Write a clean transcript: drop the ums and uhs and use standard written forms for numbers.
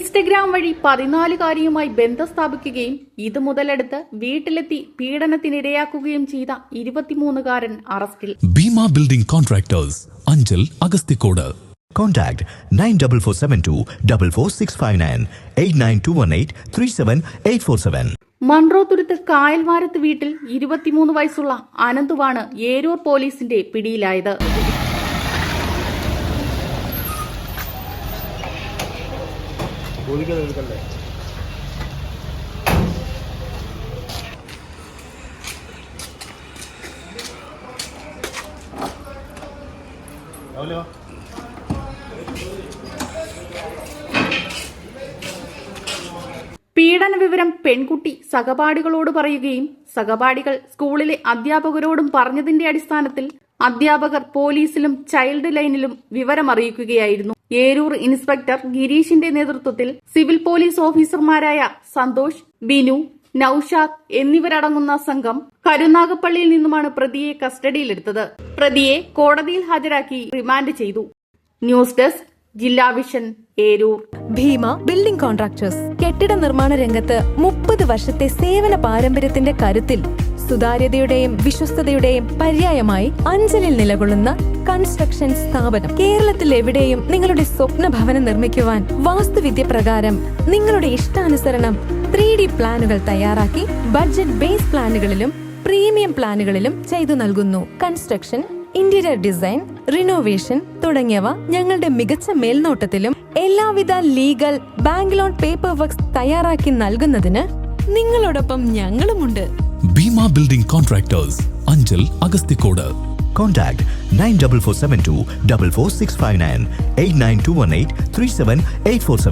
Instagram വഴി 14-കാരിയുമായി ബന്ധം സ്ഥാപിക്കുകയും ഇത് മുതലെടുത്ത് വീട്ടിലെത്തി പീഡനത്തിനിരയാക്കുകയും ചെയ്ത 23-കാരൻ അറസ്റ്റിൽ. Bhima building contractors, Anchal, Agasthikode. Contact 94472 44659 89218 37847. Mundrothuruthu കായൽവാരത്ത് വീട്ടിൽ 23 വയസ്സുള്ള അനന്തുവാണ് ഏരൂർ പോലീസിന്റെ പിടിയിലായത്. പീഡന വിവരം പെൺകുട്ടി സഹപാഠികളോട് പറയുകയും സഹപാഠികൾ സ്കൂളിലെ അധ്യാപകരോടും പറഞ്ഞതിന്റെ അടിസ്ഥാനത്തിൽ അധ്യാപകർ പോലീസിലും ചൈൽഡ് ലൈനിലും വിവരമറിയിക്കുകയായിരുന്നു. ഏരൂർ ഇൻസ്പെക്ടർ ഗിരീഷിന്റെ നേതൃത്വത്തിൽ സിവിൽ പോലീസ് ഓഫീസർമാരായ സന്തോഷ്, ബിനു, നൌഷാദ് എന്നിവരടങ്ങുന്ന സംഘം കരുനാഗപ്പള്ളിയിൽ നിന്നുമാണ് പ്രതിയെ കസ്റ്റഡിയിലെടുത്തത്. പ്രതിയെ കോടതിയിൽ ഹാജരാക്കി റിമാൻഡ് ചെയ്തു. ന്യൂസ് ഡെസ്ക് ജില്ലാ vision, Eroor. Bhima building contractors കെട്ടിട നിർമ്മാണ രംഗത്ത് 30 വർഷത്തെ സേവന പാരമ്പര്യത്തിന്റെ കരുത്തിൽ സുതാര്യതയുടെയും വിശ്വസ്തതയുടെയും പര്യായമായി അഞ്ചലിൽ നിലകൊള്ളുന്ന കൺസ്ട്രക്ഷൻ സ്ഥാപനം. കേരളത്തിൽ എവിടെയും നിങ്ങളുടെ സ്വപ്ന ഭവനം നിർമ്മിക്കുവാൻ വാസ്തുവിദ്യ പ്രകാരം നിങ്ങളുടെ ഇഷ്ടാനുസരണം 3D പ്ലാനുകൾ തയ്യാറാക്കി ബഡ്ജറ്റ് ബേസ് പ്ലാനുകളിലും പ്രീമിയം പ്ലാനുകളിലും ചെയ്തു നൽകുന്നു. കൺസ്ട്രക്ഷൻ, ഇന്റീരിയർ ഡിസൈൻ, റിനോവേഷൻ തുടങ്ങിയവ ഞങ്ങളുടെ മികച്ച മേൽനോട്ടത്തിലും എല്ലാവിധ legal, bank loan, paper works തയ്യാറാക്കി നൽകുന്നതിന് നിങ്ങളോടൊപ്പം ഞങ്ങളുമുണ്ട്. Bhima building contractors, Anchal, Agasthikode. Contact 94472 44659 89218 37847.